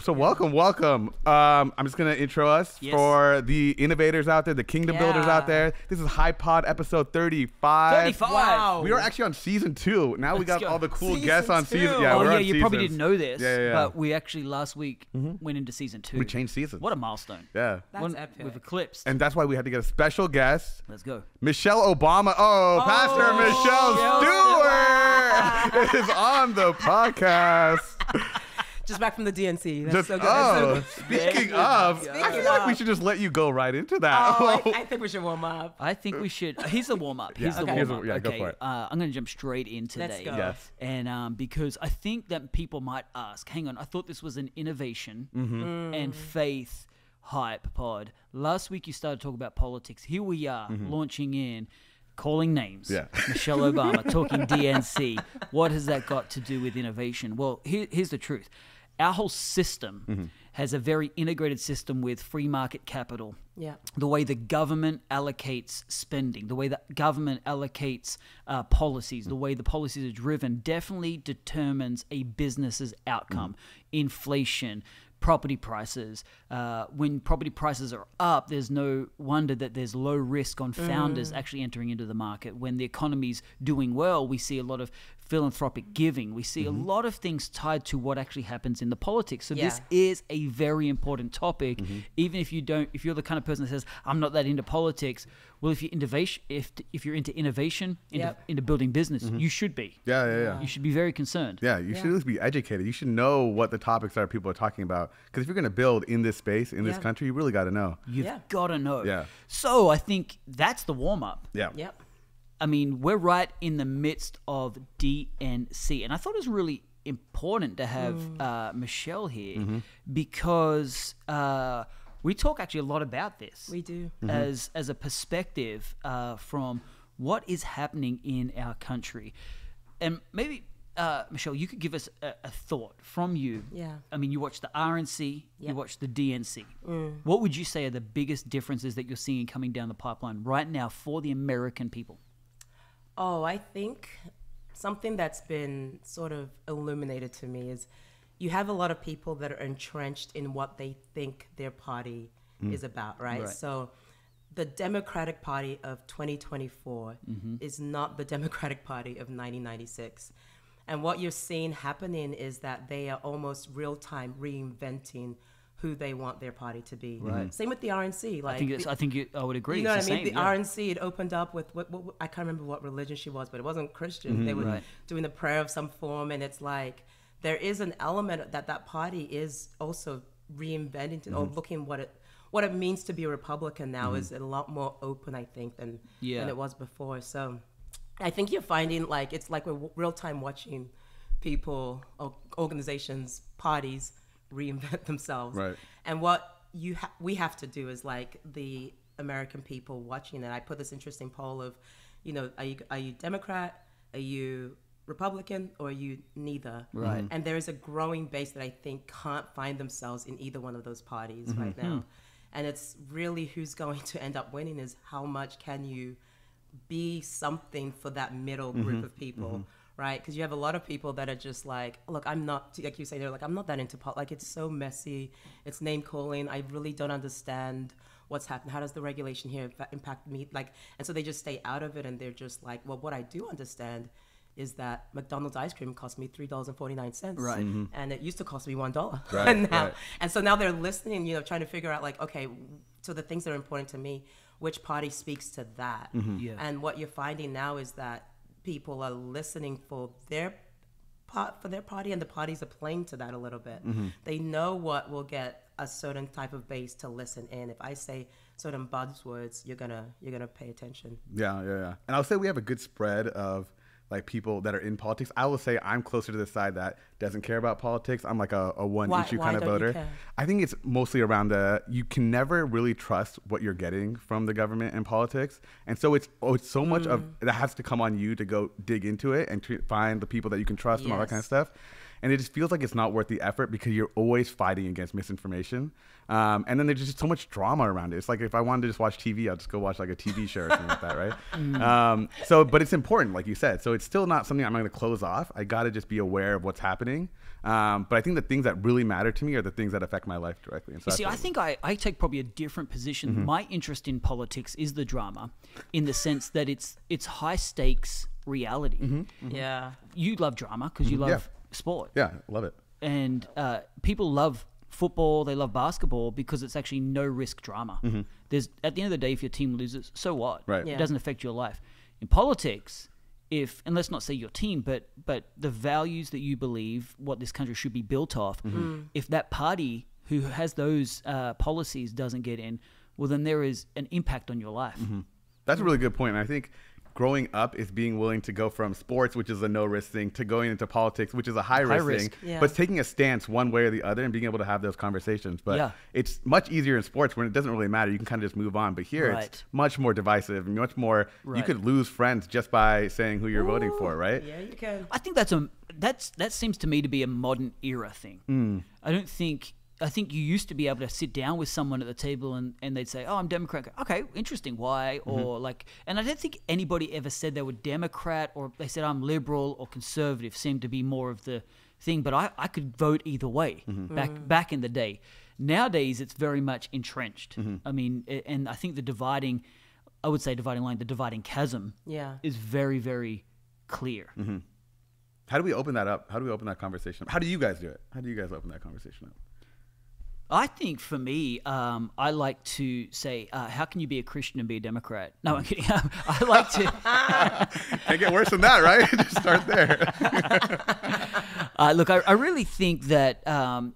So welcome. I'm just going to intro us for the innovators out there, the kingdom builders out there. This is High Pod episode 35. Wow. We are actually on season 2. Now we got all the cool guests on season. Yeah, we're on you probably didn't know this, but we actually last week went into season 2. We changed seasons. What a milestone. Yeah. That's epic. We've eclipsed. And that's why we had to get a special guest. Let's go. Michelle Obama. Pastor Michelle Stewart is on the podcast. Just back from the DNC. Just, That's so good. Speaking of, I feel like we should just let you go right into that. I think we should warm up. I think we should. Here's the warm up. Here's the Okay. warm up. Yeah, go for it. I'm going to jump straight in today. Let's go. Yes. And because I think that people might ask, hang on, I thought this was an innovation and faith hype pod. Last week you started talking about politics. Here we are launching in. Calling names. Yeah. Michelle Obama, talking DNC. What has that got to do with innovation? Well, here's the truth. Our whole system has a very integrated system with free market capital. Yeah. The way the government allocates spending, the way the government allocates policies, the way the policies are driven definitely determines a business's outcome. Inflation, property prices. When property prices are up, there's no wonder that there's low risk on founders actually entering into the market. When the economy's doing well, we see a lot of philanthropic giving. We see a lot of things tied to what actually happens in the politics. So this is a very important topic. Even if you're the kind of person that says, I'm not that into politics, well, if you're into innovation, into building business, you should be. Yeah. You should be very concerned. Yeah, you should at least be educated. You should know what the topics are people are talking about. Because if you're going to build in this space, in this country, you really got to know. You've got to know. Yeah. So I think that's the warm-up. Yeah. Yep. I mean, we're right in the midst of DNC. And I thought it was really important to have Michelle here because we talk actually a lot about this. We do. As a perspective from what is happening in our country. And maybe, Michelle, you could give us a thought from you. Yeah. I mean, you watch the RNC, you watch the DNC. What would you say are the biggest differences that you're seeing coming down the pipeline right now for the American people? Oh, I think something that's been sort of illuminated to me is you have a lot of people that are entrenched in what they think their party is about, right? So the Democratic Party of 2024 is not the Democratic Party of 1996. And what you're seeing happening is that they are almost real-time reinventing who they want their party to be. Right. Same with the RNC. Like I would agree. You know it's what I mean? the The RNC, it opened up with, what I can't remember what religion she was, but it wasn't Christian. They were doing the prayer of some form, and it's like there is an element that party is also reinventing or looking what it means to be a Republican now is a lot more open, I think, than it was before. So I think you're finding like it's like we're real time watching people, organizations, parties reinvent themselves. Right. And what we have to do is like the American people watching it. I put this interesting poll of, are you Democrat? Are you Republican? Or are you neither? Right. And there is a growing base that I think can't find themselves in either one of those parties right now. And it's really who's going to end up winning is how much can you be something for that middle group of people. Right, because you have a lot of people that are just like, look, I'm not, like you say, they're like, I'm not that into politics. Like, it's so messy. It's name calling. I really don't understand what's happening. How does the regulation here impact me? Like, and so they just stay out of it, and they're just like, well, what I do understand is that McDonald's ice cream cost me $3.49. Right. And it used to cost me $1. Right, and now, right. and so now they're listening, trying to figure out like, okay, so the things that are important to me, which party speaks to that? Yeah. And what you're finding now is that people are listening for their party, and the parties are playing to that a little bit. They know what will get a certain type of base to listen in. If I say certain buzzwords, you're gonna pay attention. Yeah. And I'll say we have a good spread of like people that are in politics. I will say I'm closer to the side that doesn't care about politics. I'm like a one issue kind of voter. I think it's mostly around you can never really trust what you're getting from the government and politics. And so it's so much of that has to come on you to go dig into it and find the people that you can trust and all that kind of stuff. And it just feels like it's not worth the effort because you're always fighting against misinformation. And then there's just so much drama around it. It's like if I wanted to just watch TV, I'll just go watch like a TV show or something like that, right? But it's important, like you said. So it's still not something I'm going to close off. I got to just be aware of what's happening. But I think the things that really matter to me are the things that affect my life directly. And so I think I take probably a different position. My interest in politics is the drama, in the sense that it's high stakes reality. Yeah. You love drama because you love sport. Yeah, love it. And people love football, they love basketball because it's actually no risk drama. There's, at the end of the day, if your team loses, so what? Right. It doesn't affect your life. In politics, and let's not say your team, but the values that you believe what this country should be built off, if that party who has those policies doesn't get in, well, then there is an impact on your life. That's a really good point. And I think growing up is being willing to go from sports, which is a no-risk thing, to going into politics, which is a high-risk thing, but taking a stance one way or the other and being able to have those conversations. But it's much easier in sports when it doesn't really matter. You can kind of just move on. But here it's much more divisive and much more, you could lose friends just by saying who you're voting for, right? Yeah, you can. I think that seems to me to be a modern era thing. I think you used to be able to sit down with someone at the table and they'd say, oh, I'm Democrat. Okay, interesting. Why? Or and I don't think anybody ever said they were Democrat, or they said I'm liberal or conservative, seemed to be more of the thing. But I could vote either way back in the day. Nowadays, it's very much entrenched. I mean, and I think the dividing line, the dividing chasm is very, very clear. How do we open that up? How do we open that conversation up? How do you guys do it? How do you guys open that conversation up? I think for me, I like to say, how can you be a Christian and be a Democrat? No, I'm kidding. I like to... Can't get worse than that, right? Just start there. Look, I really think that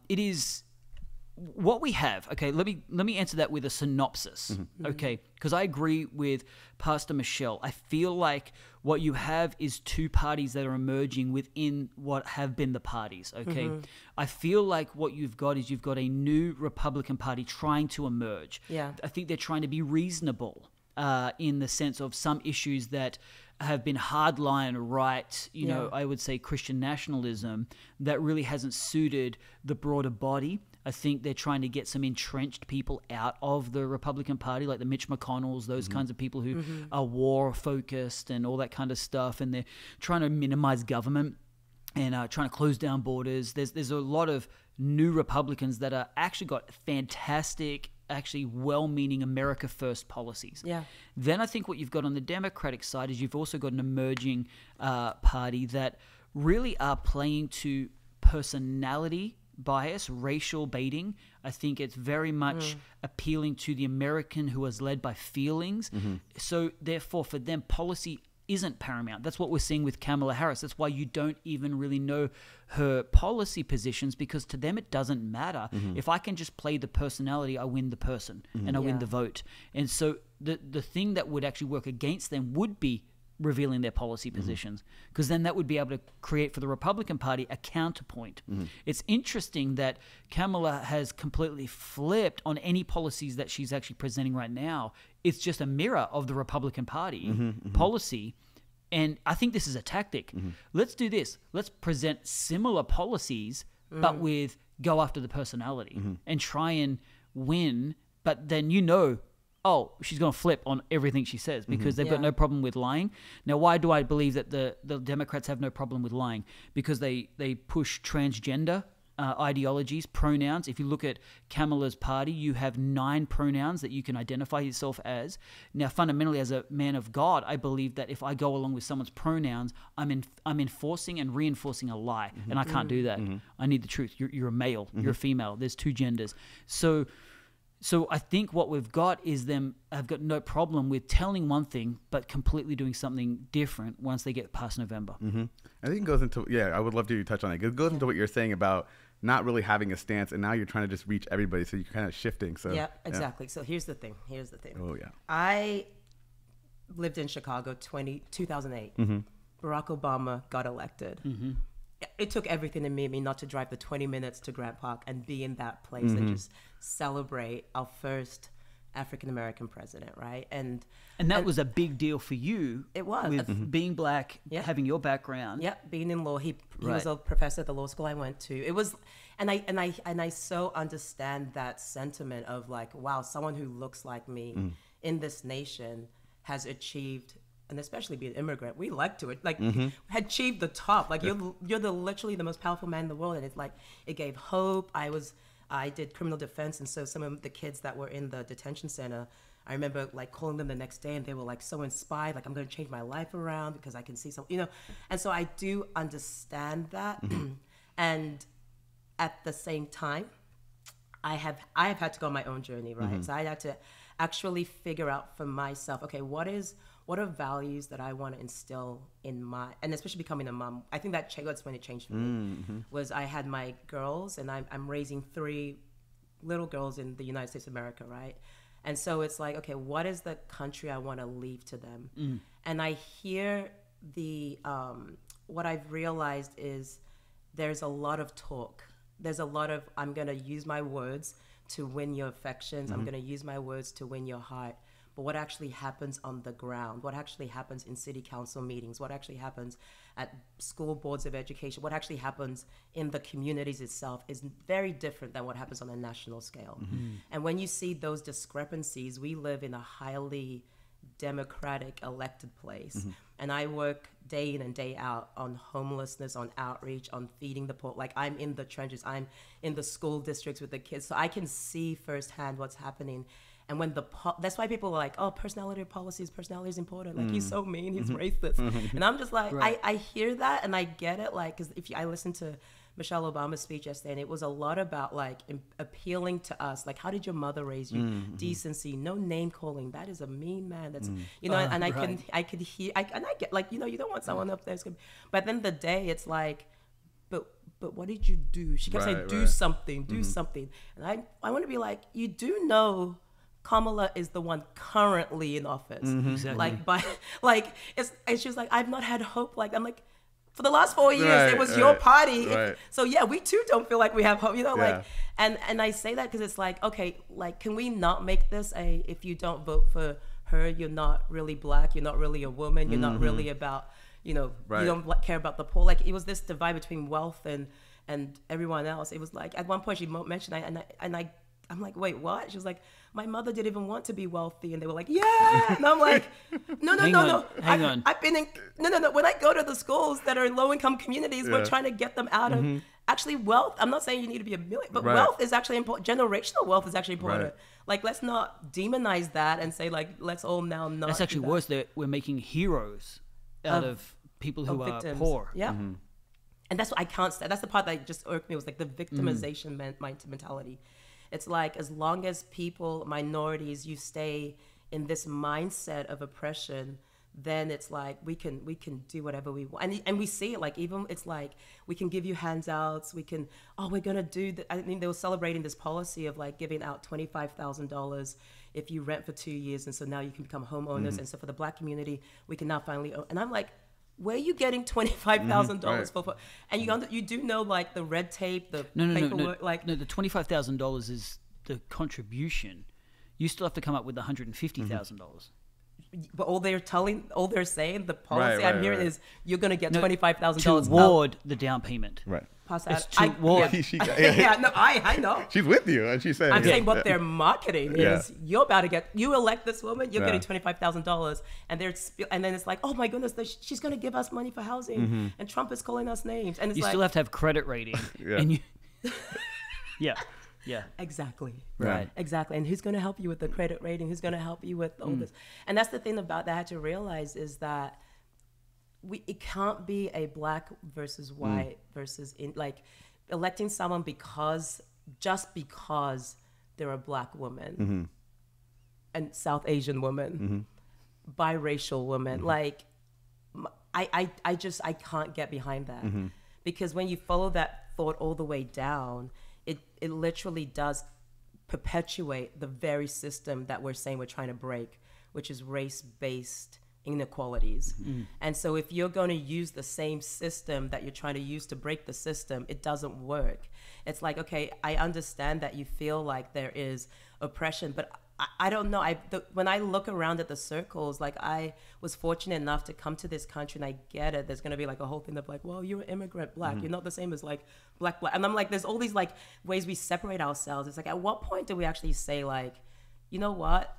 it is... What we have, okay, let me answer that with a synopsis, okay? Because I agree with Pastor Michelle. I feel like what you have is two parties that are emerging within what have been the parties, okay? I feel like what you've got is you've got a new Republican Party trying to emerge. Yeah. I think they're trying to be reasonable in the sense of some issues that have been hardline right, you know, I would say Christian nationalism that really hasn't suited the broader body. I think they're trying to get some entrenched people out of the Republican Party, like the Mitch McConnells, those kinds of people who are war-focused and all that kind of stuff. And they're trying to minimize government and trying to close down borders. There's a lot of new Republicans that are actually got fantastic, actually well-meaning America First policies. Yeah. Then I think what you've got on the Democratic side is you've also got an emerging party that really are playing to personality bias, racial baiting. I think it's very much appealing to the American who is led by feelings. So therefore, for them, policy isn't paramount. That's what we're seeing with Kamala Harris. That's why you don't even really know her policy positions, because to them it doesn't matter. If I can just play the personality, I win the person and I win the vote. And so the thing that would actually work against them would be revealing their policy positions, because then that would be able to create for the Republican Party a counterpoint. It's interesting that Kamala has completely flipped on any policies that she's actually presenting right now. It's just a mirror of the Republican Party policy. And I think this is a tactic. Let's do this. Let's present similar policies, but with go after the personality and try and win. But then oh, she's going to flip on everything she says because they've got no problem with lying. Now, why do I believe that the Democrats have no problem with lying? Because they push transgender ideologies, pronouns. If you look at Kamala's party, you have 9 pronouns that you can identify yourself as. Now, fundamentally, as a man of God, I believe that if I go along with someone's pronouns, I'm enforcing and reinforcing a lie, and I can't do that. I need the truth. You're a male. You're a female. There's 2 genders. So I think what we've got is them have got no problem with telling one thing but completely doing something different once they get past November. I think it goes into, I would love to touch on it. It goes into what you're saying about not really having a stance, and now you're trying to just reach everybody, so you're kind of shifting. So yeah, exactly. So here's the thing. Oh, yeah. I lived in Chicago 2008. Barack Obama got elected. It took everything in me not to drive the 20 minutes to Grant Park and be in that place and just celebrate our first African American president, right? And that was a big deal for you. It was. With being black, having your background. Yeah, being in law. He was a professor at the law school I went to. It was, and I so understand that sentiment of like, wow, someone who looks like me in this nation has achieved, and especially being an immigrant, we like to like had achieved the top. Like you're literally the most powerful man in the world, and it's like it gave hope. I did criminal defense, and so some of the kids that were in the detention center, I remember like calling them the next day, and they were like so inspired, like I'm going to change my life around because I can see some, and so I do understand that. And at the same time, I have had to go on my own journey, right? So I had to actually figure out for myself, okay, what are values that I want to instill in and especially becoming a mom. I think that's when it changed for me, was I had my girls, and I'm raising 3 little girls in the United States of America, right? And so it's like, okay, what is the country I want to leave to them? And I hear what I've realized is there's a lot of talk. There's a lot of, I'm going to use my words to win your affections. I'm going to use my words to win your heart. But what actually happens on the ground, what actually happens in city council meetings, what actually happens at school boards of education, what actually happens in the communities itself is very different than what happens on a national scale. And when you see those discrepancies, we live in a highly democratic elected place. And I work day in and day out on homelessness, on outreach, on feeding the poor. Like I'm in the trenches, I'm in the school districts with the kids. So I can see firsthand what's happening. And when that's why people are like, oh, personality is important. Like he's so mean, he's racist. And I'm just like, I hear that and I get it. Like, because I listened to Michelle Obama's speech yesterday, and it was a lot about like appealing to us. Like, how did your mother raise you? Decency, no name calling. That is a mean man. That's, and I could hear, and I get like, you don't want someone up there. But at the end of the day, it's like, but what did you do? She kept saying, do something. And I want to be like, you do know Kamala is the one currently in office. Exactly. She was like, I've not had hope. Like, I'm like, for the last 4 years, it was your party. So yeah, we too don't feel like we have hope, like, and I say that because it's like, okay, like, can we not make this if you don't vote for her, you're not really black, you're not really a woman, you're not really about, you don't care about the poor. Like, it was this divide between wealth and everyone else. It was like, at one point she mentioned, I'm like, wait, what? She was like, my mother didn't even want to be wealthy. And they were like, yeah. And I'm like, no. Hang on. I've been in, no. When I go to the schools that are in low income communities, we're trying to get them out of actually wealth. I'm not saying you need to be a million, but wealth is actually important. Generational wealth is actually important. Like, let's not demonize that and say like, let's all now not. That's actually worse. That we're making heroes out of people who are victims. Poor. Yeah. And that's what I can't say. That's the part that just irked me, was like the victimization mentality. It's like, as long as people, minorities, you stay in this mindset of oppression, then it's like we can do whatever we want. And we see it, like, even it's like, we can give you handouts, we can, we're gonna do I mean, they were celebrating this policy of like giving out $25,000 if you rent for 2 years, and so now you can become homeowners. And so for the black community, we can now finally own. And I'm like, where are you getting $25,000 for? And you do know, like, the red tape, the paperwork, like. No, the $25,000 is the contribution. You still have to come up with the $150,000. But all they're saying, the policy I'm hearing is you're going to get $25,000 toward the down payment. Right. It's toward. I know. She's with you, and she's saying. I'm saying what they're marketing is, you're about to you elect this woman, you're getting $25,000, and then it's like, oh my goodness, she's going to give us money for housing, and Trump is calling us names, and it's you like, still have to have credit rating, and you. Yeah. Exactly. Right. Exactly. And who's going to help you with the credit rating? Who's going to help you with all this? And that's the thing about that I had to realize, is that it can't be a black versus white versus like electing someone just because they're a black woman and South Asian woman, biracial woman. Like, I can't get behind that, because when you follow that thought all the way down, it literally does perpetuate the very system that we're saying we're trying to break, which is race-based inequalities. And so if you're going to use the same system that you're trying to use to break the system, it doesn't work. It's like, okay, I understand that you feel like there is oppression, but I don't know. When I look around at the circles, like I was fortunate enough to come to this country, and I get it. There's gonna be like a whole thing of like, well, you're an immigrant black. You're not the same as like black. And I'm like, there's all these like ways we separate ourselves. It's like, at what point do we actually say like, you know what?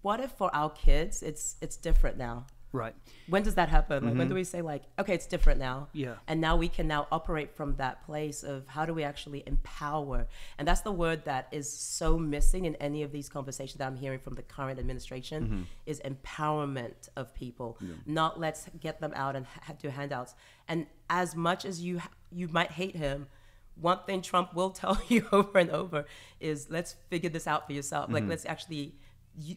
What if for our kids it's different now? Right. When does that happen? Like, when do we say like, okay, it's different now? Yeah. And now we can now operate from that place of how do we actually empower? And that's the word that is so missing in any of these conversations that I'm hearing from the current administration is empowerment of people, not let's get them out and do handouts. And as much as you might hate him, one thing Trump will tell you over and over is let's figure this out for yourself. Like, let's actually,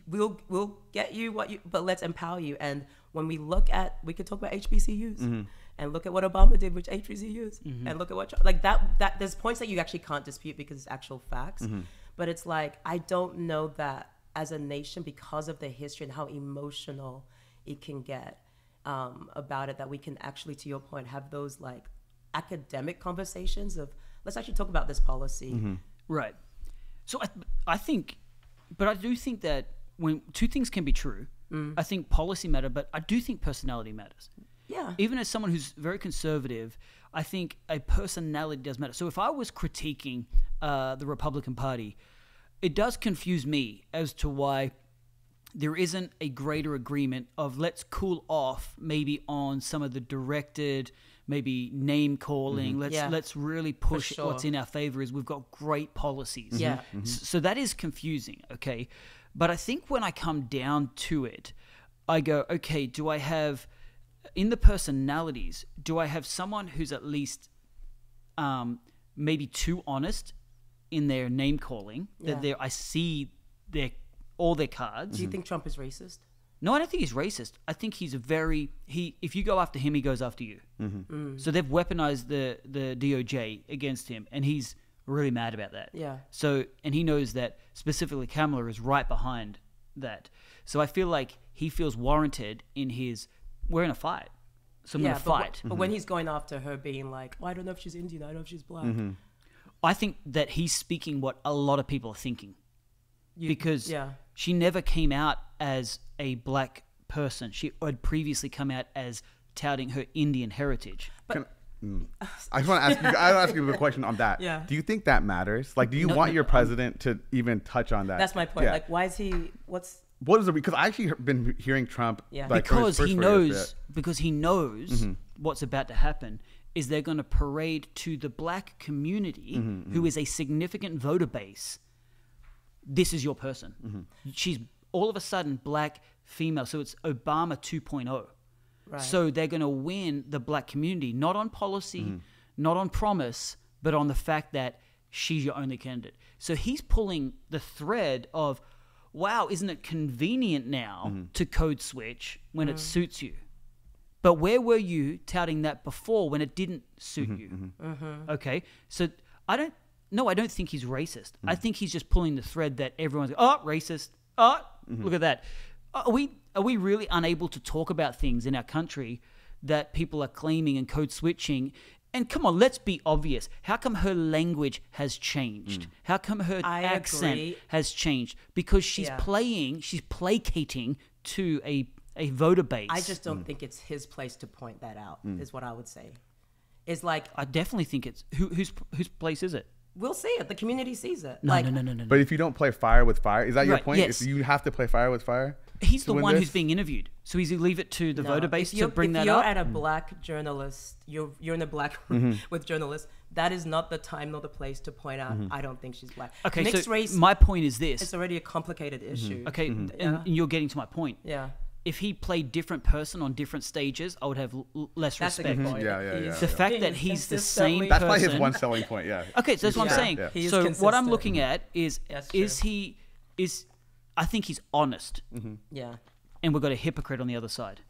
we'll get you but let's empower you. And when we could talk about HBCUs and look at what Obama did with HBCUs and look at what, like that there's points that you actually can't dispute because it's actual facts. But it's like, I don't know that as a nation, because of the history and how emotional it can get about it, that we can actually, to your point, have those like academic conversations of let's actually talk about this policy. Right. So I think, but I do think that when two things can be true, I think policy matter, but I do think personality matters. Yeah. Even as someone who's very conservative, I think a personality does matter. So if I was critiquing the Republican Party, it does confuse me as to why there isn't a greater agreement of let's cool off maybe on some of the directed, maybe name calling. Let's really push what's in our favor. Is we've got great policies. Yeah. So that is confusing, okay? But I think when I come down to it, I go, okay, do I have, in the personalities, do I have someone who's at least maybe too honest in their name calling, that I see all their cards? Do you think Trump is racist? No, I don't think he's racist. I think he's if you go after him, he goes after you. So they've weaponized the DOJ against him, and he's really mad about that. Yeah. So, and he knows that specifically Kamala is right behind that. So I feel like he feels warranted in we're in a fight. So I'm going to fight. But when he's going after her being like, well, I don't know if she's Indian, I don't know if she's black. I think that he's speaking what a lot of people are thinking. Because she never came out as a black person. She had previously come out as touting her Indian heritage. But I just want to ask you. I want to ask you a question on that. Yeah. Do you think that matters? Like, do you want your president to even touch on that? That's my point. Like, why is he? What is the? Because I actually been hearing Trump. Yeah. Like, because he knows what's about to happen. Is they're going to parade to the black community, who is a significant voter base. This is your person. She's all of a sudden black female. So it's Obama 2.0. Right. So they're going to win the black community, not on policy, not on promise, but on the fact that she's your only candidate. So he's pulling the thread of, wow, isn't it convenient now to code switch when it suits you? But where were you touting that before when it didn't suit you? Okay, so I don't think he's racist. I think he's just pulling the thread that everyone's racist. Look at that. Are we really unable to talk about things in our country that people are claiming and code switching? And come on, let's be obvious. How come her language has changed? How come her accent has changed? Because she's placating to a voter base. I just don't think it's his place to point that out, is what I would say. It's like, I definitely think it's whose place is it? We'll see it. The community sees it. No. But if you don't play fire with fire, is that your point? Yes. If you have to play fire with fire? He's the one who's being interviewed. So he's leave it to the voter base to bring that up? If you're at a black journalist, you're in a black room with journalists, that is not the time nor the place to point out, I don't think she's black. Okay, mixed so race, my point is this. It's already a complicated issue. Okay, and you're getting to my point. Yeah. If he played different person on different stages, I would have less That's respect. a good point. Yeah. The fact that he's the same That's person. probably his one selling point, Okay, so that's what I'm saying. He is So what I'm consistent. looking at is I think he's honest. Yeah. And we've got a hypocrite on the other side.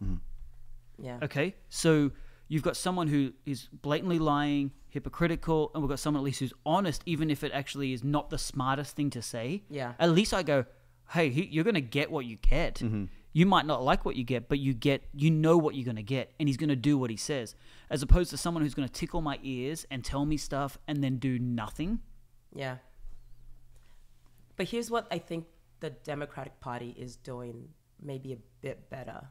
Yeah. Okay, so you've got someone who is blatantly lying, hypocritical, and we've got someone at least who's honest, even if it actually is not the smartest thing to say. Yeah. At least I go, hey, you're going to get what you get. You might not like what you get, but you know what you're going to get, and he's going to do what he says, as opposed to someone who's going to tickle my ears and tell me stuff and then do nothing. Yeah. But here's what I think the Democratic Party is doing maybe a bit better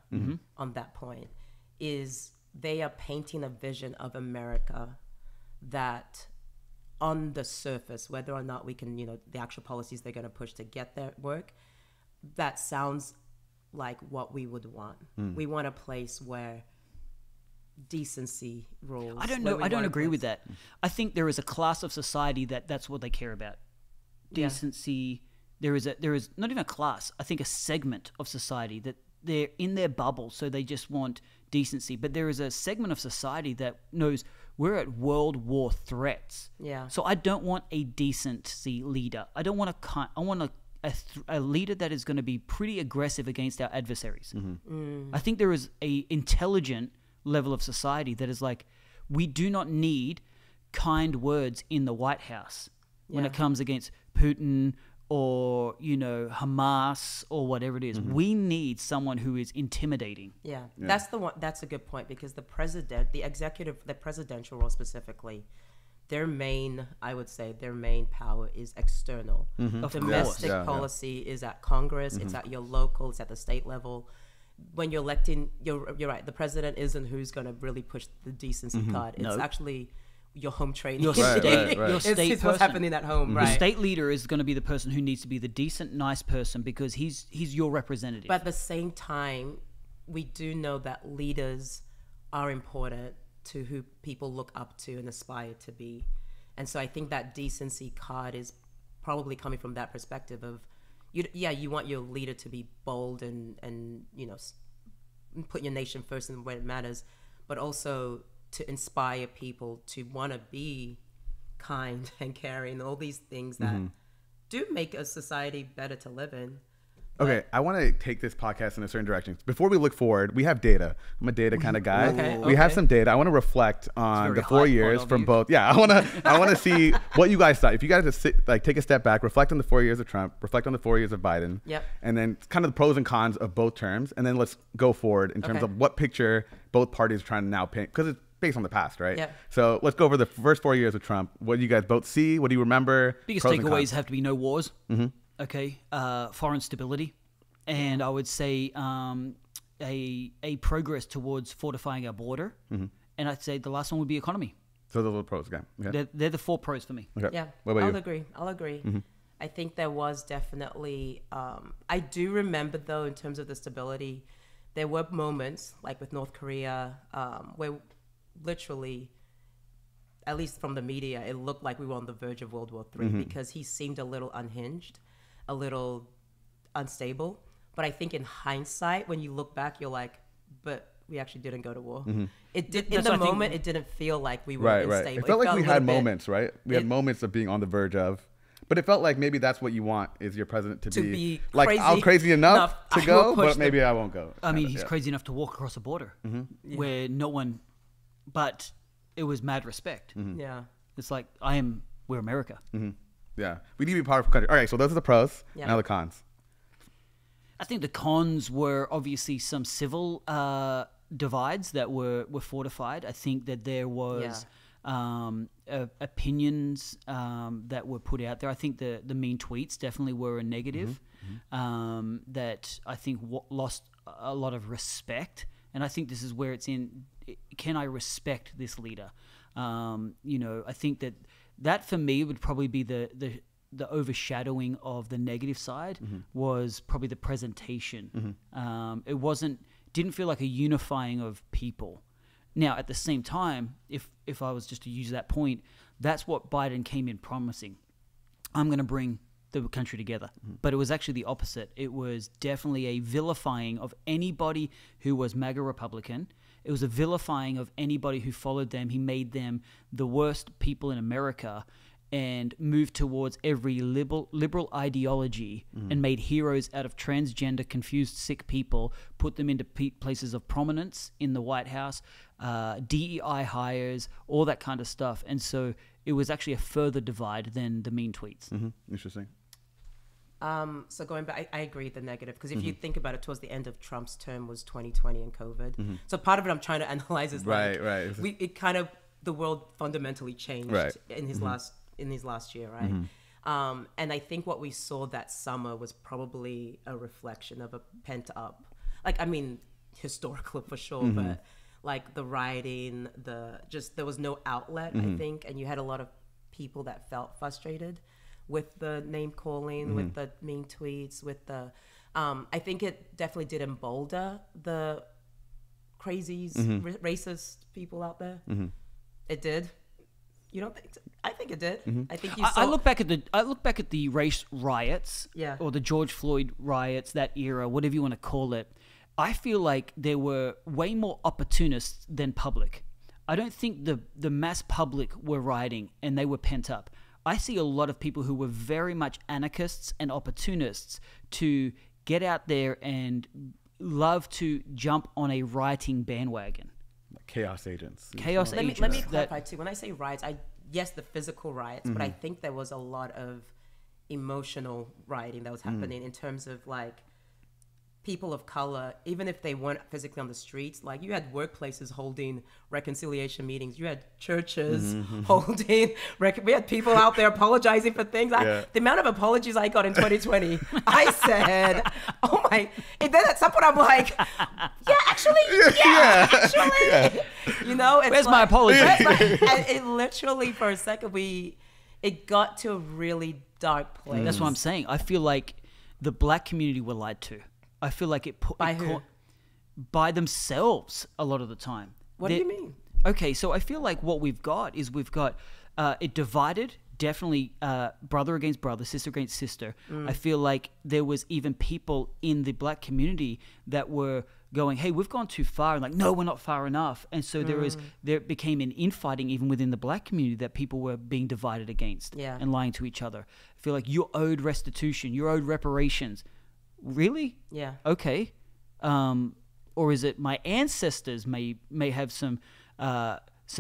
on that point is they are painting a vision of America that on the surface, whether or not we can, the actual policies they're going to push to get that work, that sounds like what we would want. We want a place where decency rules. I don't know. I don't agree with that. I think there is a class of society that's what they care about. Decency. There is not even a class. I think a segment of society that they're in their bubble, so they just want decency. But there is a segment of society that knows we're at world war threats. Yeah. So I don't want a decency leader. I don't want I want a leader that is going to be pretty aggressive against our adversaries. I think there is a intelligent level of society that is like, we do not need kind words in the White House when it comes against Putin or, Hamas or whatever it is. We need someone who is intimidating. Yeah. That's the one. That's a good point, because the presidential role specifically, their main power is external. Domestic policy is at Congress. It's at your local. It's at the state level. When you're electing, you're right. The president isn't who's going to really push the decency card. It's actually your home training. Your state, your state it's what's happening at home, right? The state leader is going to be the person who needs to be the decent, nice person because he's your representative. But at the same time, we do know that leaders are important to who people look up to and aspire to be. And so I think that decency card is probably coming from that perspective of, you want your leader to be bold and put your nation first in where it matters, but also to inspire people to want to be kind and caring, all these things that do make a society better to live in. Okay, I want to take this podcast in a certain direction. Before we look forward, we have data. I'm a data kind of guy. We have some data. I want to reflect on the 4 years from both. Yeah, I want to see what you guys thought. If you guys just take a step back, reflect on the 4 years of Trump, reflect on the 4 years of Biden, and then kind of the pros and cons of both terms, and then let's go forward in terms of what picture both parties are trying to now paint, because it's based on the past, right? Yeah. So let's go over the first 4 years of Trump. What do you guys both see? What do you remember? Biggest takeaways have to be no wars. Okay, foreign stability, and I would say a progress towards fortifying our border, and I'd say the last one would be economy. So those are the pros again. Okay. They're the 4 pros for me. Okay. Yeah, what about I'll agree. I think there was definitely. I do remember though, in terms of the stability, there were moments like with North Korea where literally, at least from the media, it looked like we were on the verge of World War III because he seemed a little unhinged, a little unstable. But I think in hindsight, when you look back, you're like, but we actually didn't go to war. It did in the moment. It didn't feel like we were unstable. It felt like we had moments, right? We had moments of being on the verge of. But it felt like maybe that's what you want, is your president to be like, I'm crazy enough to go, but maybe I won't go. I mean, he's crazy enough to walk across a border where no one, but it was mad respect. Yeah. It's like, we're America. Yeah. We need to be a powerful country. All right, so those are the pros. Now the cons. I think the cons were obviously some civil divides that were fortified. I think that there was opinions that were put out there. I think the mean tweets definitely were a negative that I think lost a lot of respect. And I think this is where it's in, can I respect this leader? I think that for me would probably be the overshadowing of the negative side was probably the presentation. It didn't feel like a unifying of people. Now, at the same time, if I was just to use that point, that's what Biden came in promising. I'm going to bring the country together. But it was actually the opposite. It was definitely a vilifying of anybody who was MAGA Republican. It was a vilifying of anybody who followed them. He made them the worst people in America and moved towards every liberal ideology and made heroes out of transgender, confused, sick people, put them into places of prominence in the White House, DEI hires, all that kind of stuff. And so it was actually a further divide than the mean tweets. Interesting. So going back, I agree with the negative, because if you think about it, towards the end of Trump's term was 2020 and COVID. So part of it I'm trying to analyze is the world fundamentally changed in his last year, right? And I think what we saw that summer was probably a reflection of a pent up, like, I mean, historical for sure, but like the rioting, there was no outlet, I think. And you had a lot of people that felt frustrated with the name calling, with the mean tweets, with the, I think it definitely did embolden the crazies, racist people out there. It did. You don't think so? I think it did. I think you saw... I look back at the race riots, or the George Floyd riots, that era, whatever you want to call it. I feel like there were way more opportunists than public. I don't think the mass public were rioting and they were pent up. I see a lot of people who were very much anarchists and opportunists to get out there and love to jump on a rioting bandwagon. Chaos agents. Chaos agents. Let me clarify too. When I say riots, yes, the physical riots, but I think there was a lot of emotional rioting that was happening in terms of like people of color, even if they weren't physically on the streets. Like you had workplaces holding reconciliation meetings. You had churches holding. We had people out there apologizing for things. The amount of apologies I got in 2020, I said, "Oh my!" And then at some point, I'm like, actually. You know, it's where's my apology? And it literally, for a second, it got to a really dark place. That's what I'm saying. I feel like the black community were lied to. I feel like by who? By themselves a lot of the time. What do you mean? Okay, so I feel like what we've got it divided, definitely brother against brother, sister against sister. I feel like there was even people in the black community that were going, hey, we've gone too far, and like, no, we're not far enough. And so there became an infighting even within the black community that people were being divided against and lying to each other. I feel like you're owed restitution, you're owed reparations. Really? Yeah. Okay. Or is it my ancestors may have some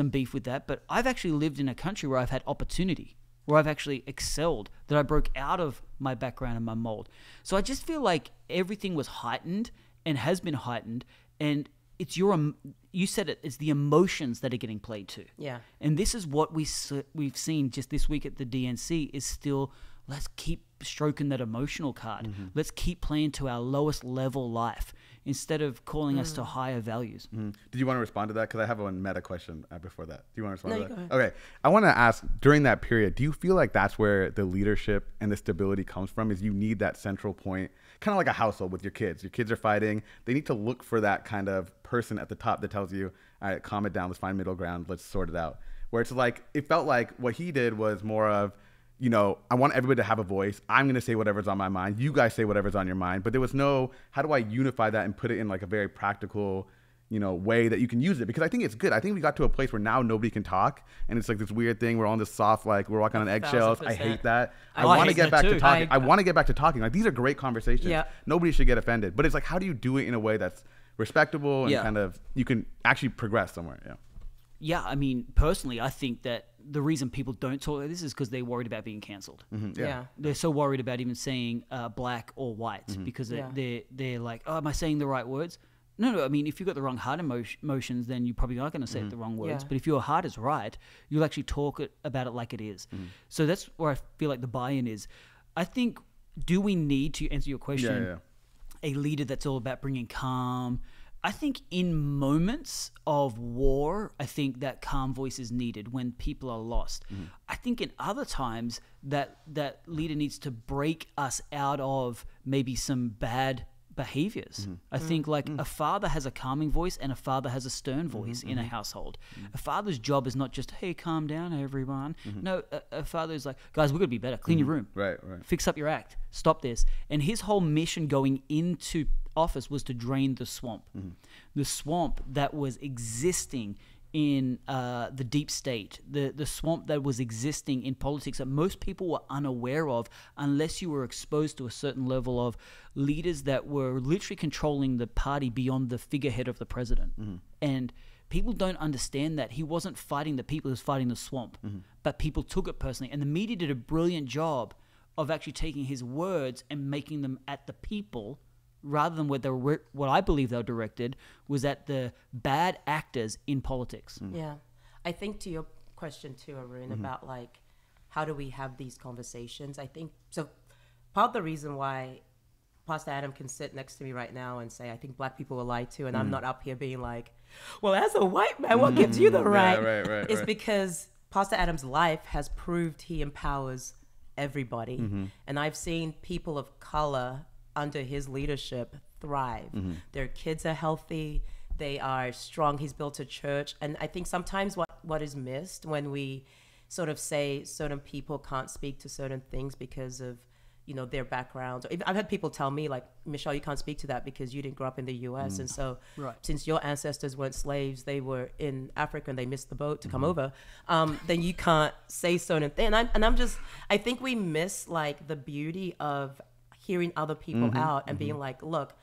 beef with that? But I've actually lived in a country where I've had opportunity, where I've actually excelled, that I broke out of my background and my mold. So I just feel like everything was heightened and has been heightened, and it's you said it, it's the emotions that are getting played to. Yeah. And this is what we've seen just this week at the DNC is still, let's keep stroking that emotional card. Let's keep playing to our lowest level life instead of calling us to higher values. Did you want to respond to that? Because I have one meta question before that. Do you want to respond to that? Go ahead. Okay. I want to ask, during that period, do you feel like that's where the leadership and the stability comes from, is you need that central point, kind of like a household with your kids. Your kids are fighting. They need to look for that kind of person at the top that tells you, all right, calm it down. Let's find middle ground. Let's sort it out. Where it's like, it felt like what he did was more of, you know, I want everybody to have a voice. I'm going to say whatever's on my mind. You guys say whatever's on your mind. But there was no, how do I unify that and put it in like a very practical, you know, way that you can use it? Because I think it's good. I think we got to a place where now nobody can talk. And it's like this weird thing. We're on this soft, like we're walking on eggshells. 1,000%. I hate that. I want to get back to talking. I want to get back to talking. Like these are great conversations. Yeah. Nobody should get offended. But it's like, how do you do it in a way that's respectable and kind of, you can actually progress somewhere? Yeah. Yeah, I mean, personally, I think that the reason people don't talk like this is because they're worried about being cancelled. Yeah. They're so worried about even saying black or white because they're like, oh, am I saying the right words? No, I mean, if you've got the wrong heart emotions, then you're probably not going to say the wrong words. Yeah. But if your heart is right, you'll actually talk about it like it is. So that's where I feel like the buy-in is. I think, do we need, to answer your question, a leader that's all about bringing calm? I think in moments of war, I think that calm voice is needed when people are lost. I think in other times that leader needs to break us out of maybe some bad behaviors. I think like a father has a calming voice and a father has a stern voice in a household. A father's job is not just, hey, calm down, everyone. No, a father is like, guys, we're going to be better. Clean your room. Right. Fix up your act. Stop this. And his whole mission going into office was to drain the swamp. The swamp that was existing in the deep state, the swamp that was existing in politics that most people were unaware of unless you were exposed to a certain level of leaders that were literally controlling the party beyond the figurehead of the president. And people don't understand that he wasn't fighting the people, he was fighting the swamp. But people took it personally. And the media did a brilliant job of actually taking his words and making them at the people, rather than what I believe they were directed was at the bad actors in politics. Yeah. I think to your question too, Arun, about like how do we have these conversations? I think so. Part of the reason why Pastor Adam can sit next to me right now and say, I think black people were lied to, and I'm not up here being like, well, as a white man, what gives you the right? It's because Pastor Adam's life has proved he empowers everybody. And I've seen people of color under his leadership thrive. Their kids are healthy. They are strong. He's built a church. And I think sometimes what is missed when we sort of say certain people can't speak to certain things because of, you know, their backgrounds. I've had people tell me, like, Michelle, you can't speak to that because you didn't grow up in the U.S. And so since your ancestors weren't slaves, they were in Africa and they missed the boat to come over, then you can't say certain things. I think we miss, like, the beauty of hearing other people out and being like, look,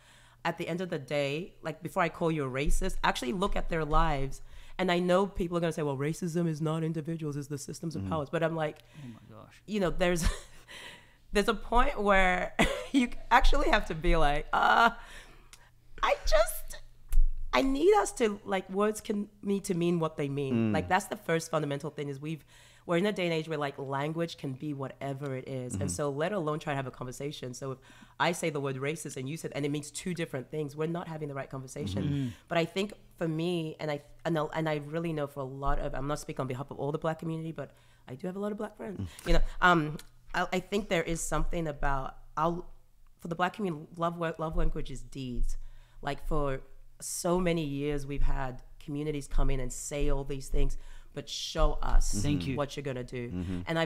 at the end of the day, like, before I call you a racist, actually look at their lives. And I know people are going to say, well, racism is not individuals, it's the systems of powers. But I'm like, oh my gosh, you know, there's a point where you actually have to be like, I need us to, like, words need to mean what they mean. Like, that's the first fundamental thing is we're in a day and age where, like, language can be whatever it is. And so let alone try to have a conversation. So if I say the word racist and you said, and it means two different things, we're not having the right conversation. But I think for me, and I really know for a lot of, I'm not speaking on behalf of all the black community, but I do have a lot of black friends, you know, I think there is something about for the black community, love language is deeds. Like, for so many years, we've had communities come in and say all these things, but show us what you're gonna do. And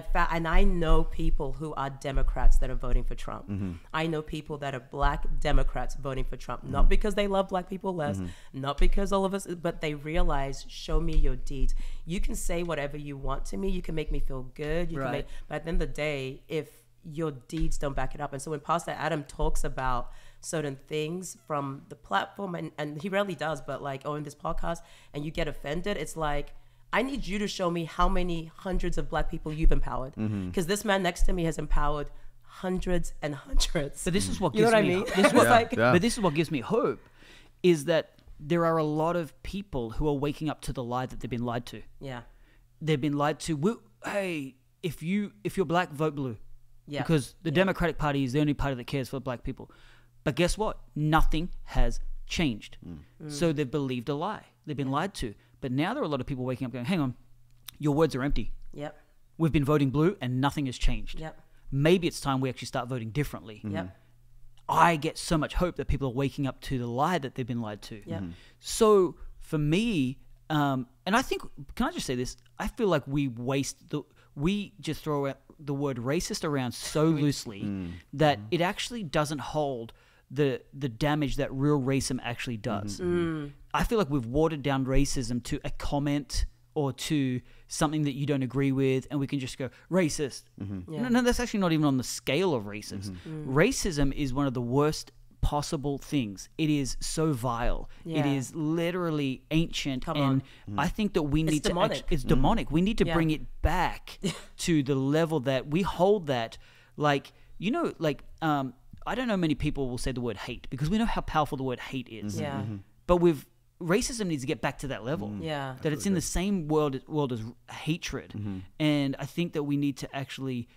I know people who are Democrats that are voting for Trump. I know people that are black Democrats voting for Trump, not because they love black people less, not because all of us, but they realize, show me your deeds. You can say whatever you want to me, you can make me feel good, but at the end of the day, if your deeds don't back it up. And so when Pastor Adam talks about certain things from the platform, and he rarely does, but like, in this podcast, and you get offended, it's like, I need you to show me how many hundreds of black people you've empowered. Because this man next to me has empowered hundreds and hundreds. But this is what gives me But this is what gives me hope, is that there are a lot of people who are waking up to the lie that they've been lied to. Yeah. They've been lied to. Hey, if you're black, vote blue. Because the Democratic Party is the only party that cares for black people. But guess what? Nothing has changed. So they've believed a lie. They've been lied to. But now there are a lot of people waking up going, hang on, your words are empty. We've been voting blue and nothing has changed. Maybe it's time we actually start voting differently. I get so much hope that people are waking up to the lie that they've been lied to. So for me, and I think, can I just say this? I feel like we just throw the word racist around so loosely that it actually doesn't hold the damage that real racism actually does. I feel like we've watered down racism to a comment or to something that you don't agree with, and we can just go racist. No, that's actually not even on the scale of racist. Racism is one of the worst possible things. It is so vile. It is literally ancient, and I think that we need to. It's demonic. We need to bring it back to the level that we hold that, like, you know, like I don't know many people will say the word hate, because we know how powerful the word hate is. But racism needs to get back to that level. That it's in the same world as hatred. And I think that we need to actually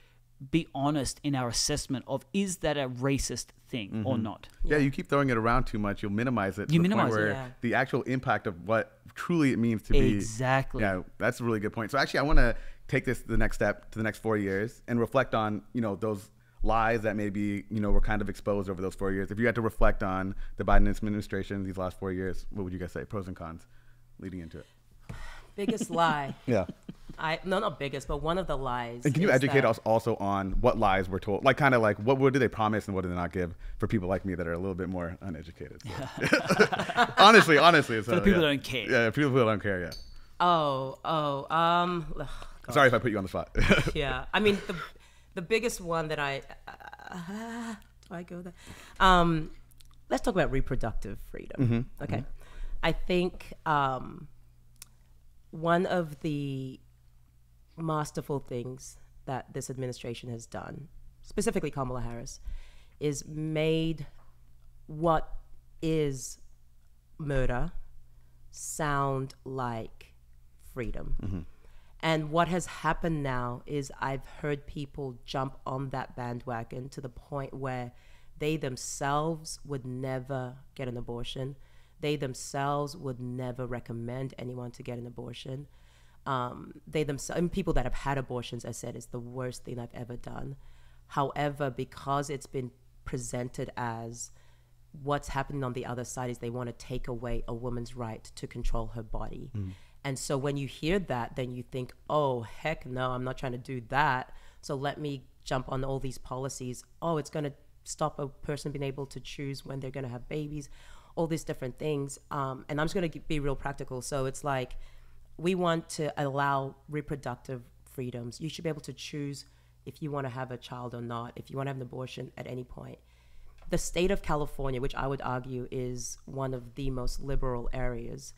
be honest in our assessment of, is that a racist thing or not? You keep throwing it around too much, you'll minimize it to the point where the actual impact of what truly it means to be. Yeah, that's a really good point. So actually, I want to take this the next step to the next 4 years and reflect on, you know, those lies that maybe, you know, were kind of exposed over those 4 years. If you had to reflect on the Biden administration these last 4 years, what would you guys say? Pros and cons leading into it. Biggest lie. Not biggest, but one of the lies. And can you educate us also on what lies were told? Like, kind of like, what did they promise and what did they not give for people like me that are a little bit more uneducated? So. honestly. So, for the people that don't care. Yeah, people who don't care, Sorry if I put you on the spot. I mean, the biggest one that do I go there? Let's talk about reproductive freedom. Okay. I think one of the masterful things that this administration has done, specifically Kamala Harris, is made what is murder sound like freedom. And what has happened now is I've heard people jump on that bandwagon to the point where they themselves would never get an abortion. They themselves would never recommend anyone to get an abortion. They themselves, and people that have had abortions, I said, it's the worst thing I've ever done. However, because it's been presented as what's happening on the other side is they want to take away a woman's right to control her body. And so when you hear that, then you think, oh, heck no, I'm not trying to do that. So let me jump on all these policies. Oh, it's going to stop a person being able to choose when they're going to have babies, all these different things. And I'm just going to be real practical. So it's like, we want to allow reproductive freedoms. You should be able to choose if you want to have a child or not, if you want to have an abortion at any point. The state of California, which I would argue is one of the most liberal areas,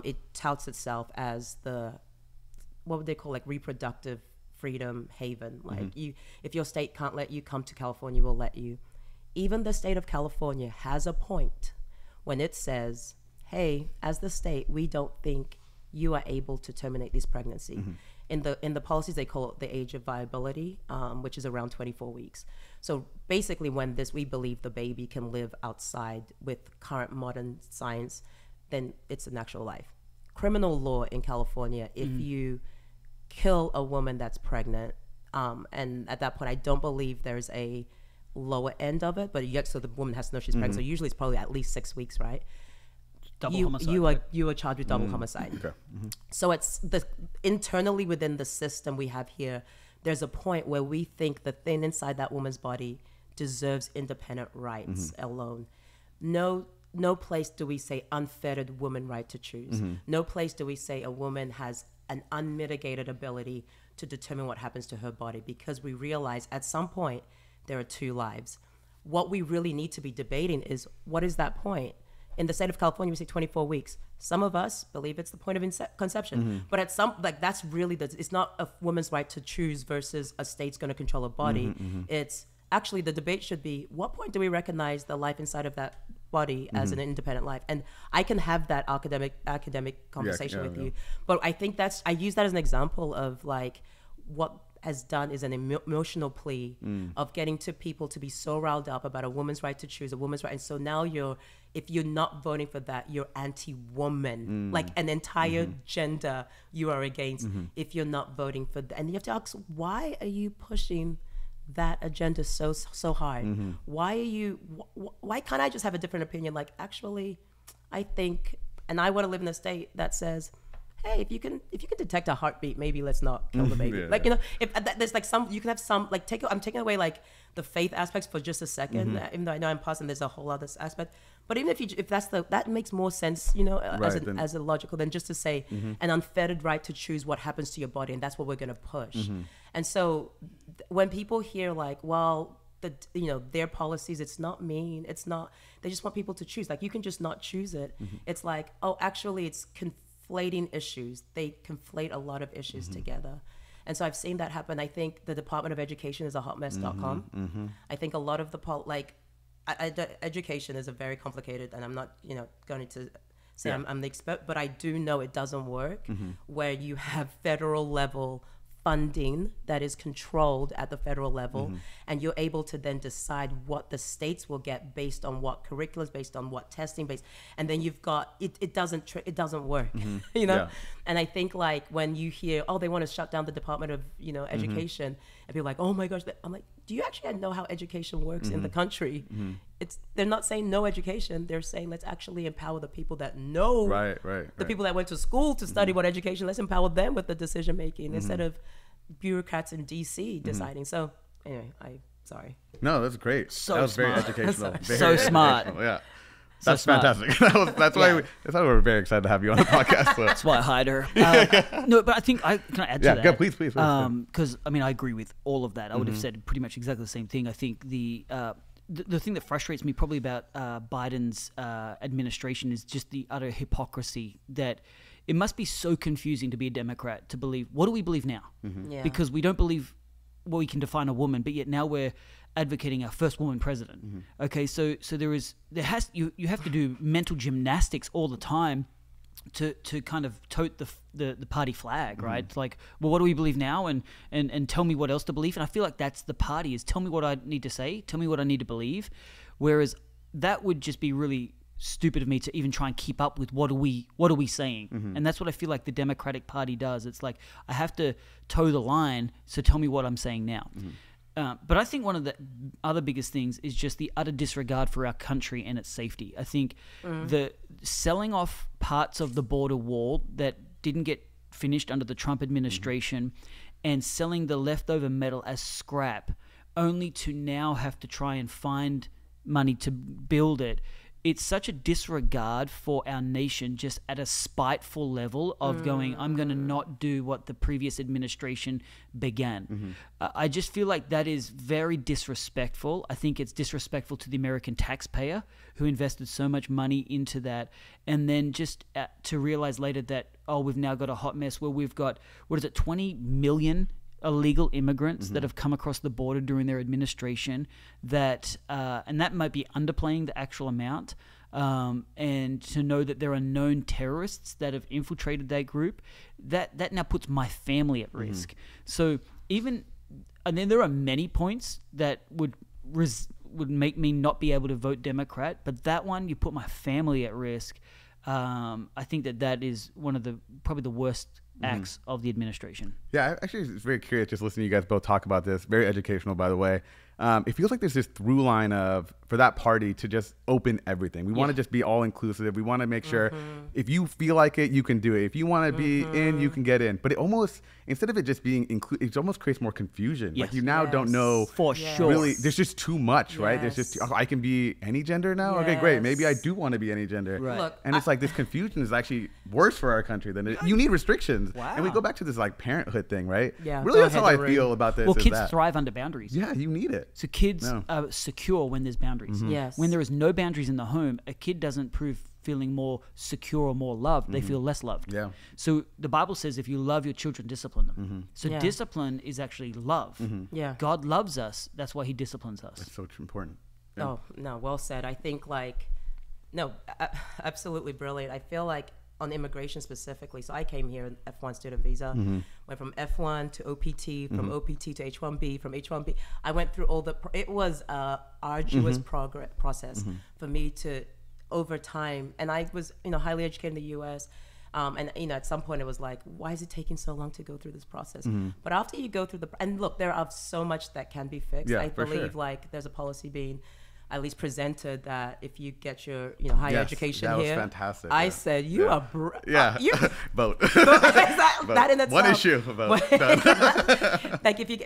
it touts itself as the, what would they call, like reproductive freedom haven. Like if your state can't let you come to California, we'll let you. Even the state of California has a point when it says, hey, as the state, we don't think you are able to terminate this pregnancy. In the policies, they call it the age of viability, which is around 24 weeks. So basically when we believe the baby can live outside with current modern science, then it's a natural life. Criminal law in California, if you kill a woman that's pregnant, and at that point, I don't believe there's a lower end of it, but so the woman has to know she's pregnant. So usually it's probably at least 6 weeks, right? Homicide, you are charged with double homicide. Okay. So it's internally within the system we have here, there's a point where we think the thing inside that woman's body deserves independent rights alone. No place do we say unfettered woman right to choose. No place do we say a woman has an unmitigated ability to determine what happens to her body, because we realize at some point there are two lives. What we really need to be debating is, what is that point? In the state of California, we say 24 weeks. Some of us believe it's the point of conception. But at some, like, that's really, it's not a woman's right to choose versus a state's going to control a body. It's actually, the debate should be, what point do we recognize the life inside of that body as an independent life? And I can have that academic conversation with you. But I think I use that as an example of like what has done is an emotional plea of getting to people to be so riled up about a woman's right to choose, a woman's right. And so now if you're not voting for that, you're anti-woman, like an entire gender you are against if you're not voting for that. And you have to ask, why are you pushing that agenda so hard? Why can't I just have a different opinion? Like, actually, I think, and I want to live in a state that says, hey, if you can detect a heartbeat, maybe let's not kill the baby. If there's like you can have some, like, I'm taking away like the faith aspects for just a second, even though I know I'm passing, there's a whole other aspect. But even if that makes more sense, as a logical than just to say an unfettered right to choose what happens to your body, and that's what we're going to push. And so when people hear like, well, their policies, it's not mean, it's not, they just want people to choose. Like, you can just not choose it. It's like, oh, actually, it's conflating issues. They conflate a lot of issues together. And so I've seen that happen. I think the Department of Education is a hotmess.com. I think a lot of education is a very complicated, and I'm not, going to say I'm the expert, but I do know it doesn't work where you have federal level funding that is controlled at the federal level, and you're able to then decide what the states will get based on what curriculums, based on what testing, and then you've got it doesn't work. And I think like when you hear, oh, they want to shut down the Department of Education, and people are like, oh my gosh, I'm like, do you actually know how education works in the country? They're not saying no education, they're saying let's actually empower the people that know, the people that went to school to study what education, let's empower them with the decision making instead of bureaucrats in DC deciding. So anyway, sorry. No, that's great. That was very educational. So smart. Yeah. That's fantastic. That's why we're very excited to have you on the podcast. So. That's why I hired her. No, but I think can I add to that? Yeah, please. Because I agree with all of that. I would have said pretty much exactly the same thing. I think the thing that frustrates me probably about Biden's administration is just the utter hypocrisy that it must be so confusing to be a Democrat to believe, what do we believe now? Because we don't believe what we can define a woman, but yet now we're advocating our first woman president. Okay, so you have to do mental gymnastics all the time to kind of tote the party flag, right? It's like, well, what do we believe now, and tell me what else to believe. And I feel like that's the party, is tell me what I need to say, tell me what I need to believe. Whereas that would just be really stupid of me to even try and keep up with what are we saying. And that's what I feel like the Democratic Party does. It's like, I have to toe the line, so tell me what I'm saying now. But I think one of the other biggest things is just the utter disregard for our country and its safety. I think the selling off parts of the border wall that didn't get finished under the Trump administration and selling the leftover metal as scrap, only to now have to try and find money to build it. It's such a disregard for our nation, just at a spiteful level of going, I'm going to not do what the previous administration began. I just feel like that is very disrespectful. I think it's disrespectful to the American taxpayer who invested so much money into that. And then just to realize later that, we've now got a hot mess where we've got, 20 million illegal immigrants that have come across the border during their administration, that and that might be underplaying the actual amount, and to know that there are known terrorists that have infiltrated that group, that now puts my family at risk. So and then there are many points that would make me not be able to vote Democrat, but that one, you put my family at risk. I think that is one of probably the worst acts of the administration. Yeah, actually, it's very curious just listening to you guys both talk about this. Very educational, by the way. It feels like there's this through line for that party to just open everything. We want to just be all inclusive. We want to make sure if you feel like it, you can do it. If you want to be in, you can get in. But it almost, instead of it just being it almost creates more confusion. Yes. Like you now don't know. For sure. Really, there's just too much, right? There's just, I can be any gender now? Okay, great. Maybe I do want to be any gender. Right. Look, And it's like this confusion is actually worse for our country than you need restrictions. Wow. And we go back to this like parenthood thing, right? Yeah. Really, Go that's how ahead, I Arun. feel about this. Well, is kids that. thrive under boundaries. Yeah, you need it. So kids are secure when there's boundaries. Yes. When there is no boundaries in the home, a kid doesn't prove feeling more secure or more loved. They feel less loved. Yeah. So the Bible says if you love your children, discipline them. So Yeah. discipline is actually love. Yeah. God loves us. That's why he disciplines us. It's so important. Yeah. Oh, no, well said. I think absolutely brilliant. I feel like on immigration specifically, so I came here in F1 student visa, went from F1 to OPT, from OPT to H1B, from H1B. I went through it was a arduous process for me to, over time, and I was, highly educated in the US, and at some point it was like, why is it taking so long to go through this process? But after you go through and look, there are so much that can be fixed. Yeah, I for believe sure. like there's a policy being at least presented that if you get your higher Yes, education that was here, fantastic, I yeah. said you Yeah. are Yeah. Vote. that in itself. One issue. Vote. Like if you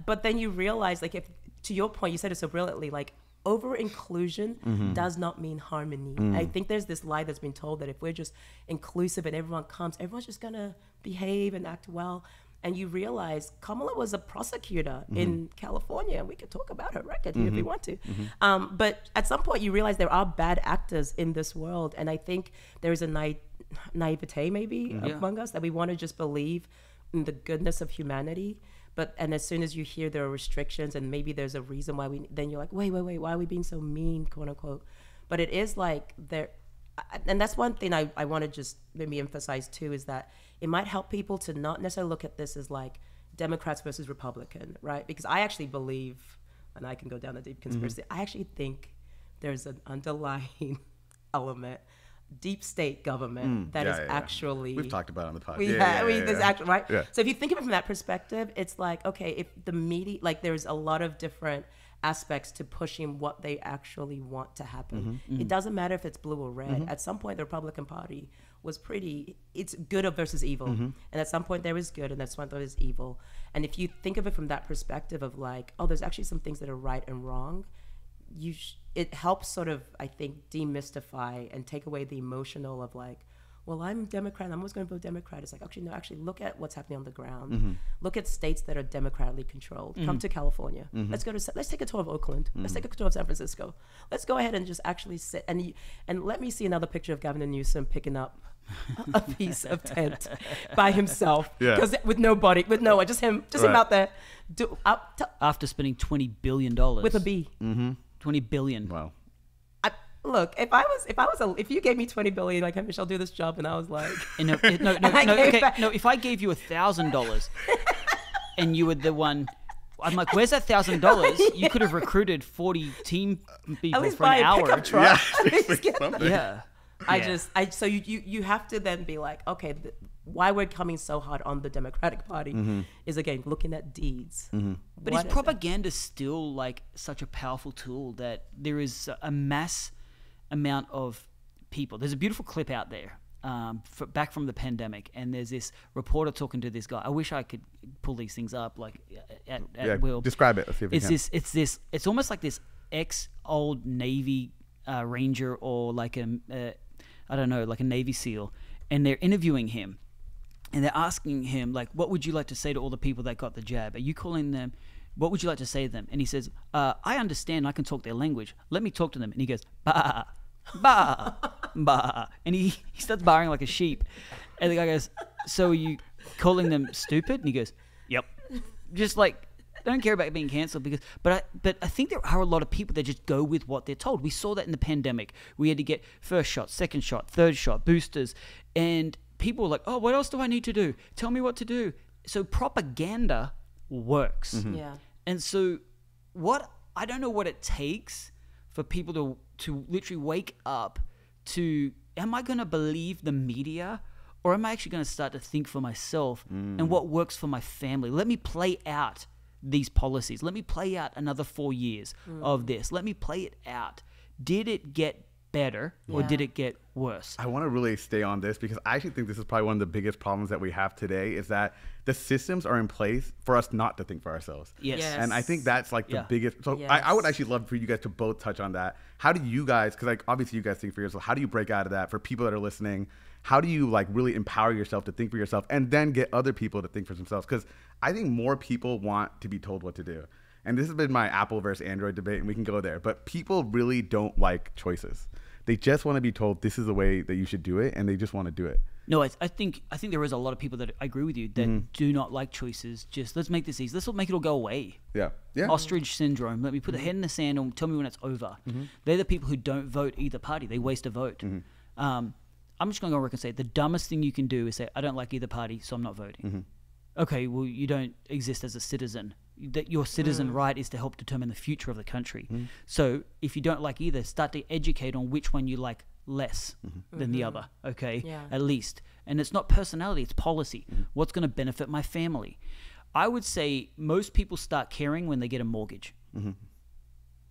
but then you realize, like, if to your point, you said it so brilliantly, like over inclusion does not mean harmony. I think there's this lie that's been told that if we're just inclusive and everyone comes, everyone's just gonna behave and act well. And you realize Kamala was a prosecutor in California, and we could talk about her record here if we want to. But at some point, you realize there are bad actors in this world, and I think there is a naivete maybe among us that we want to just believe in the goodness of humanity. And as soon as you hear there are restrictions and maybe there's a reason why then you're like, wait, why are we being so mean, quote unquote? But it is like and that's one thing I want to just maybe emphasize too, is that it might help people to not necessarily look at this as like Democrats versus Republican, right? Because I actually believe, and I can go down a deep conspiracy, I actually think there's an underlying element, deep state government that is actually... We've talked about it on the podcast. There's actually, right? Yeah. So if you think of it from that perspective, it's like, okay, if the media, like there's a lot of different aspects to pushing what they actually want to happen. It doesn't matter if it's blue or red. At some point, the Republican Party was it's good versus evil. And at some point there is good, and at some point there is evil. And if you think of it from that perspective of like, oh, there's actually some things that are right and wrong, it helps sort of, I think, demystify and take away the emotional of like, well, I'm Democrat, I'm always going to vote Democrat. It's like, actually, no, look at what's happening on the ground. Look at states that are democratically controlled. Come to California. Let's take a tour of Oakland. Let's take a tour of San Francisco. Let's go ahead and just actually sit and let me see another picture of Gavin Newsom picking up a piece of tent by himself, because with no one, just him out there. After spending $20 billion with a B. $20 billion. Wow. Look, if you gave me 20 billion, like, hey, Michelle, do this job, and I was like, if I gave you $1,000 and you were the one, I'm like, where's that $1,000? You could have recruited 40 team people for an hour. Yeah, So you have to then be like, okay, why we're coming so hard on the Democratic Party is, again, looking at deeds. But is propaganda still like such a powerful tool that there is a mass amount of people? There's a beautiful clip out there back from the pandemic, and there's this reporter talking to this guy. I wish I could pull these things up like at will. Describe it. Let's see if it's almost like this ex-old Navy Ranger or like I don't know, like a Navy SEAL, and they're interviewing him. And they're asking him, like, what would you like to say to all the people that got the jab? Are you calling them? What would you like to say to them? And he says, I understand. I can talk their language. Let me talk to them. And he goes, ba, ba, ba. And he starts barring like a sheep. And the guy goes, so are you calling them stupid? And he goes, yep. Just like, don't care about being cancelled because, but I think there are a lot of people that just go with what they're told. We saw that in the pandemic. We had to get first shot, second shot, third shot, boosters. And people were like, oh, what else do I need to do? Tell me what to do. So propaganda works. Yeah. And so I don't know what it takes for people to literally wake up to, am I going to believe the media, or am I actually going to start to think for myself and what works for my family? Let me play out these policies. Let me play out another 4 years of this. Let me play it out. Did it get better or did it get worse? I want to really stay on this because I actually think this is probably one of the biggest problems that we have today is that the systems are in place for us not to think for ourselves. Yes. And I think that's like the biggest. So I would actually love for you guys to both touch on that. How do you guys, because like obviously you guys think for yourself, how do you break out of that for people that are listening? How do you like really empower yourself to think for yourself and then get other people to think for themselves? Because I think more people want to be told what to do. And this has been my Apple versus Android debate, and we can go there. But people really don't like choices. They just want to be told this is the way that you should do it, and they just want to do it. No, I think there is a lot of people that I agree with you that do not like choices. Just let's make this easy. Let's make it all go away. Yeah. Ostrich syndrome. Let me put a head in the sand and tell me when it's over. They're the people who don't vote either party. They waste a vote. I'm just going to go on record and say the dumbest thing you can do is say, I don't like either party, so I'm not voting. Okay, well, you don't exist as a citizen. That your citizen right is to help determine the future of the country. So if you don't like either, start to educate on which one you like less than the other, okay? At least. And it's not personality, it's policy. What's going to benefit my family? I would say most people start caring when they get a mortgage.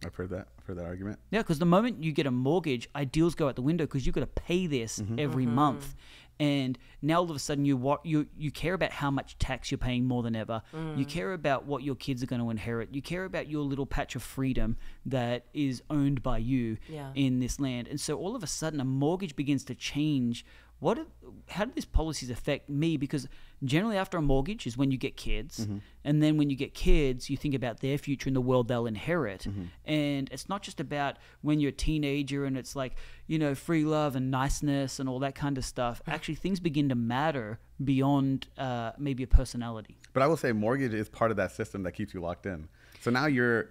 I've heard that argument. Yeah, because the moment you get a mortgage, ideals go out the window because you've got to pay this every month. And now all of a sudden you care about how much tax you're paying more than ever. You care about what your kids are going to inherit. You care about your little patch of freedom that is owned by you in this land. And so all of a sudden a mortgage begins to change. How do these policies affect me? Because generally after a mortgage is when you get kids. And then when you get kids, you think about their future and the world they'll inherit. And it's not just about when you're a teenager and it's like, free love and niceness and all that kind of stuff. Actually, things begin to matter beyond maybe a personality. But I will say mortgage is part of that system that keeps you locked in. So now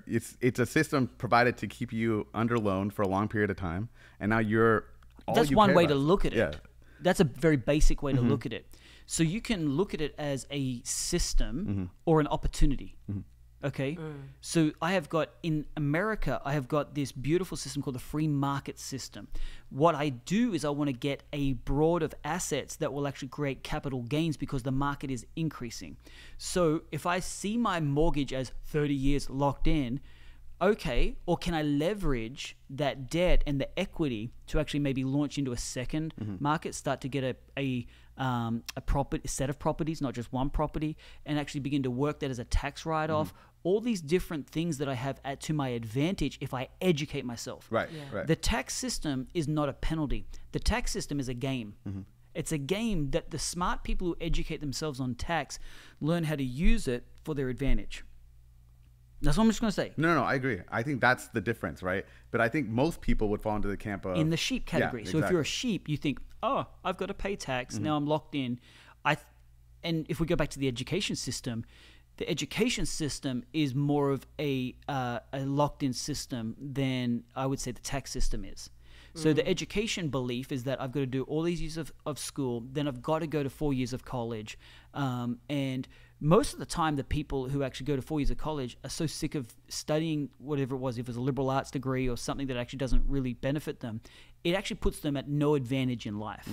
it's a system provided to keep you under loan for a long period of time. And now that's one way to look at it. That's a very basic way to look at it. So you can look at it as a system or an opportunity. Okay? So in America, I have got this beautiful system called the free market system. What I do is I want to get a broad of assets that will actually create capital gains because the market is increasing. So if I see my mortgage as 30 years locked in, okay, or can I leverage that debt and the equity to actually maybe launch into a second market, start to get a set of properties, not just one property, and actually begin to work that as a tax write-off. All these different things that I have to my advantage if I educate myself. Right. The tax system is not a penalty. The tax system is a game. It's a game that the smart people who educate themselves on tax learn how to use it for their advantage. That's what I'm just going to say. No, I agree. I think that's the difference, right? But I think most people would fall into the camp of... in the sheep category. So if you're a sheep, you think, oh, I've got to pay tax. Now I'm locked in. And if we go back to the education system, the education system is more of a locked-in system than I would say the tax system is. So the education belief is that I've got to do all these years of school, then I've got to go to 4 years of college. And most of the time, the people who actually go to 4 years of college are so sick of studying whatever it was, if it was a liberal arts degree or something that actually doesn't really benefit them, it actually puts them at no advantage in life.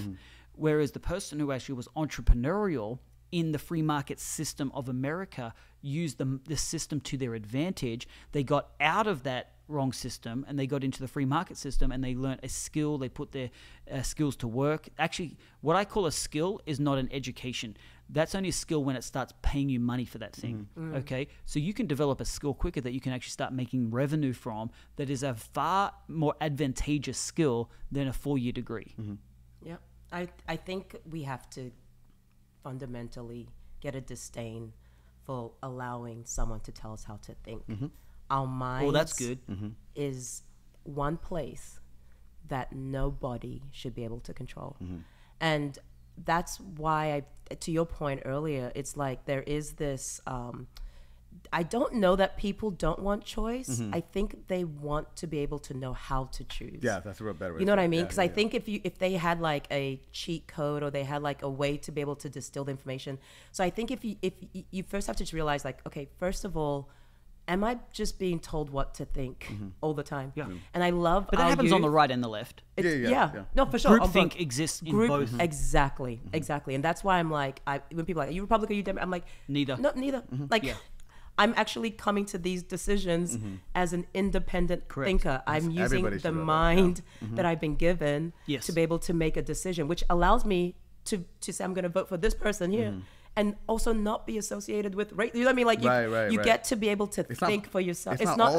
Whereas the person who actually was entrepreneurial in the free market system of America used the system to their advantage. They got out of that wrong system and they got into the free market system and they learned a skill. They put their skills to work. Actually, what I call a skill is not an education. That's only a skill when it starts paying you money for that thing. Okay, so you can develop a skill quicker that you can actually start making revenue from. That is a far more advantageous skill than a 4-year degree. Yep. I think we have to fundamentally get a disdain for allowing someone to tell us how to think. Our minds that's good. is one place that nobody should be able to control. And that's why to your point earlier, it's like there is this I don't know that people don't want choice. I think they want to be able to know how to choose. Yeah, that's a real better way. You know what I mean? Because I think if they had like a cheat code or they had like a way to be able to distill the information. So I think if you first have to realize like, okay, first of all, am I just being told what to think all the time? Yeah. And I love But that happens on the right and the left. Yeah. No, for sure. Groupthink exists in both. Exactly. And that's why I'm like, when people are like, are you Republican, are you Democrat? I'm like, neither. No, neither. Like, I'm actually coming to these decisions as an independent thinker. I'm using the mind that I've been given to be able to make a decision, which allows me to say I'm going to vote for this person here. And also not be associated with race. You know what I mean? Like you get to be able to think for yourself. It's not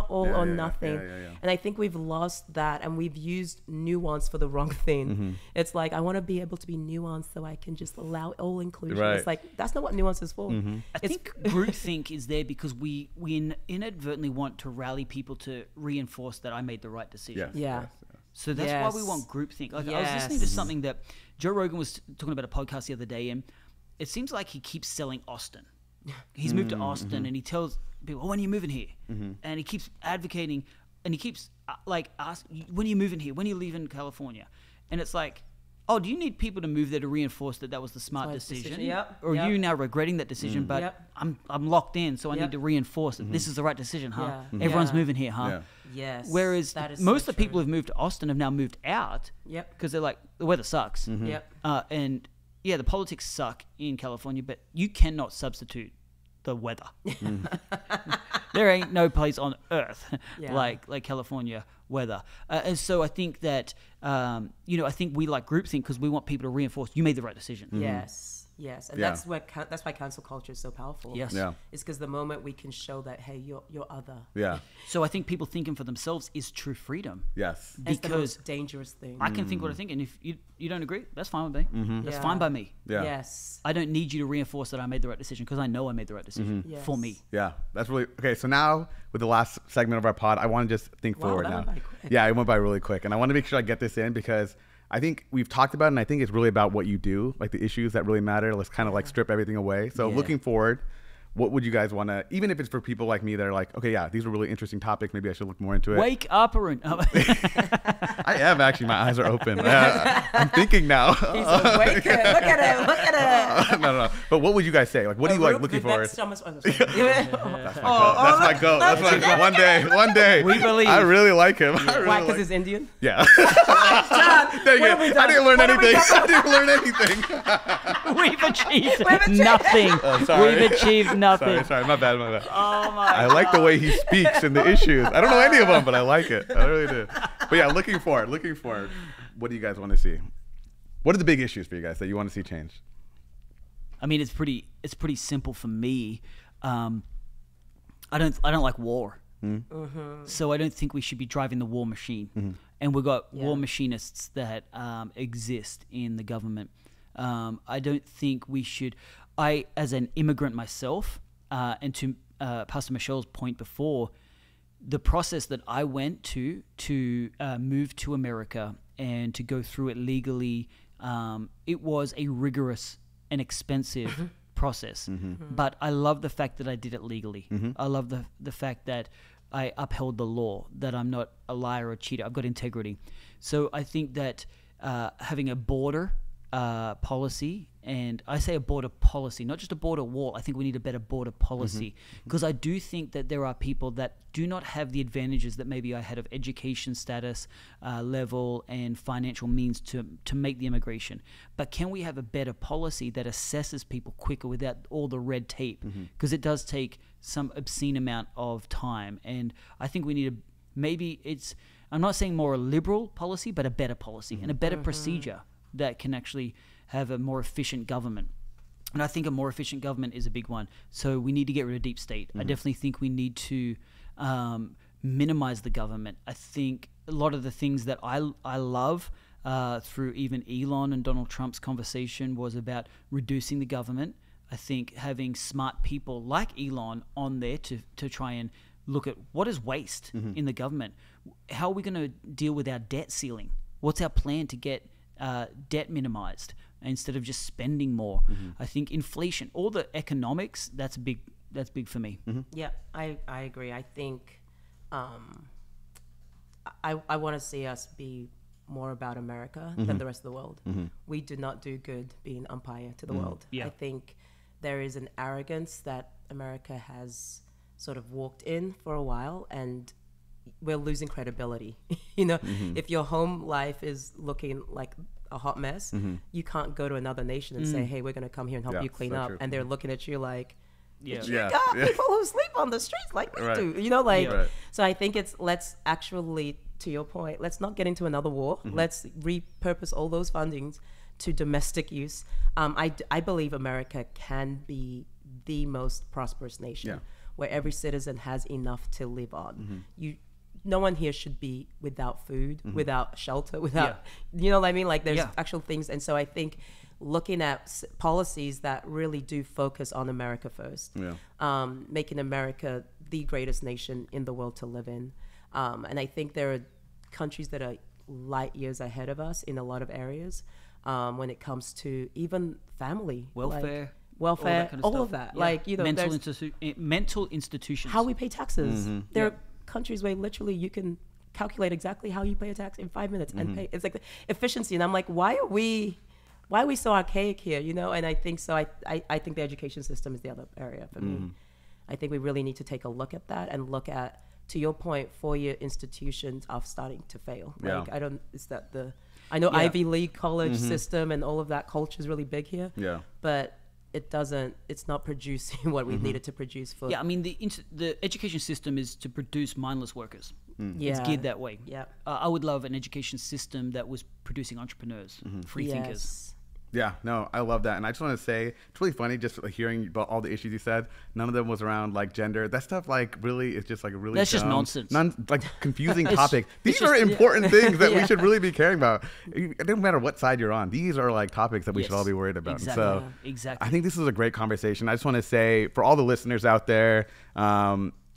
all or nothing. And I think we've lost that, and we've used nuance for the wrong thing. It's like I want to be able to be nuanced so I can just allow all inclusion. It's like that's not what nuance is for. I think groupthink is there because we inadvertently want to rally people to reinforce that I made the right decision. So that's why we want groupthink. Like I was listening to something that Joe Rogan was talking about a podcast the other day, and it seems like he keeps selling Austin. He's moved to Austin and he tells people, oh, when are you moving here? And he keeps advocating and he keeps like asking, when are you moving here? When are you leaving California? And it's like, oh, do you need people to move there to reinforce that was the smart decision? Or are you now regretting that decision, but I'm locked in, so I need to reinforce that this is the right decision, huh? Everyone's moving here, huh? Yes. Whereas most of the people who've moved to Austin have now moved out because they're like, the weather sucks. And yeah, the politics suck in California, but you cannot substitute the weather. There ain't no place on earth like California weather. And so I think that, I think we like groupthink because we want people to reinforce you made the right decision. Yes, and that's why cancel culture is so powerful. Yes, it's because the moment we can show that, hey, you're other. So I think people thinking for themselves is true freedom. Yes, because it's the most dangerous thing. I can think what I think, and if you don't agree, that's fine with me. That's fine by me. Yes, I don't need you to reinforce that I made the right decision because I know I made the right decision for me. Yeah, that's really okay. So now with the last segment of our pod, I want to just think forward now. It went by really quick, and I want to make sure I get this in because I think we've talked about it, and I think it's really about what you do, like the issues that really matter. Let's kind of like strip everything away. So looking forward, what would you guys want to, even if it's for people like me that are like, okay, these are really interesting topics. Maybe I should look more into it. Wake up, Arun. I am actually. My eyes are open. I'm thinking now. He's awake. Look at him. No. But what would you guys say? Like, what are you like looking for? That's my goal. That's my one day. We believe. I really like him. Why? Because he's Indian? Yeah. John, Dang it. I didn't learn anything. We've achieved nothing. We've achieved nothing. Sorry. My bad. Oh my I like the way he speaks and the issues. I don't know any of them, but I like it. I really do. But yeah, looking forward. What do you guys want to see? What are the big issues for you guys that you want to see change? I mean, it's pretty simple for me. I don't like war. So I don't think we should be driving the war machine. And we've got war machinists that exist in the government. I don't think we should. I, as an immigrant myself, and to Pastor Michelle's point before, the process that I went to move to America and to go through it legally, it was a rigorous and expensive process. But I love the fact that I did it legally. I love the fact that I upheld the law, that I'm not a liar or cheater. I've got integrity. So I think that having a border policy, and I say a border policy, not just a border wall. I think we need a better border policy, because I do think that there are people that do not have the advantages that maybe I had of education status, level, and financial means to make the immigration. But can we have a better policy that assesses people quicker without all the red tape? Because it does take some obscene amount of time, and I think we need I'm not saying more a liberal policy, but a better policy and a better procedure that can actually have a more efficient government. And I think a more efficient government is a big one. So we need to get rid of deep state. I definitely think we need to minimize the government. I think a lot of the things that I love through even Elon and Donald Trump's conversation was about reducing the government. I think having smart people like Elon on there to try and look at what is waste in the government. How are we going to deal with our debt ceiling? What's our plan to get debt minimized instead of just spending more? I think inflation, all the economics, that's big for me. Yeah, I agree. I think I want to see us be more about America than the rest of the world. We do not do good being umpire to the world. I think there is an arrogance that America has sort of walked in for a while, and we're losing credibility. If your home life is looking like a hot mess, you can't go to another nation and say, hey, we're going to come here and help you clean up. True. And they're looking at you like, you got people who sleep on the streets like we do, So I think let's actually, to your point, let's not get into another war. Let's repurpose all those fundings to domestic use. I believe America can be the most prosperous nation where every citizen has enough to live on. No one here should be without food, without shelter, without, you know what I mean? Like there's actual things. And so I think looking at policies that really do focus on America first, making America the greatest nation in the world to live in. And I think there are countries that are light years ahead of us in a lot of areas when it comes to even family. Welfare, all of that. Like, mental institutions. How we pay taxes. There are countries where literally you can calculate exactly how you pay a tax in 5 minutes and pay. It's like the efficiency. And I'm like, why are we so archaic here? And I think so. I think the education system is the other area for me. I think we really need to take a look at that and look at, to your point, 4-year institutions are starting to fail. Like I know Ivy League college system and all of that culture is really big here. But it's not producing what we needed to produce for. I mean, the education system is to produce mindless workers. It's geared that way. I would love an education system that was producing entrepreneurs, free thinkers. Yeah, no, I love that. And I just want to say, it's really funny just hearing about all the issues you said. None of them was around like gender. That stuff like really is just like a really That's just nonsense. Like confusing topic. These are important things that we should really be caring about. It doesn't matter what side you're on. These are like topics that we should all be worried about. Exactly. And so I think this is a great conversation. I just want to say for all the listeners out there,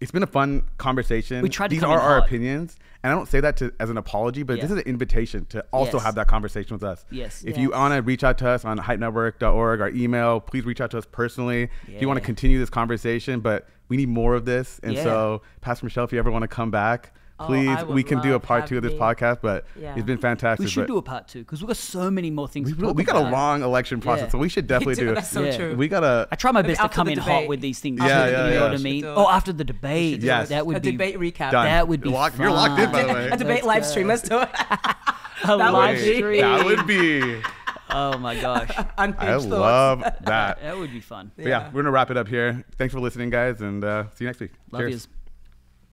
it's been a fun conversation. We tried to These come are in our hot. opinions. And I don't say that as an apology, but this is an invitation to also have that conversation with us. If you want to reach out to us on hypenetwork.org, our email, please reach out to us personally. If you want to continue this conversation, but we need more of this. And so, Pastor Michelle, if you ever want to come back, please, we can do a part 2 of this podcast, but it's been fantastic. We should do a part 2 because we've got so many more things to talk about. We got a long election process, so we should definitely do it. That's so true. We gotta. I try my best to come in hot with these things. You know what I mean? After the debate. That would be a debate recap. Done. That would be fun. You're locked in, by the way. A debate live stream. Let's do it. A live stream. That would be. Oh my gosh. I love that. That would be fun. But we're gonna wrap it up here. Thanks for listening, guys, and see you next week. Love Cheers. yous.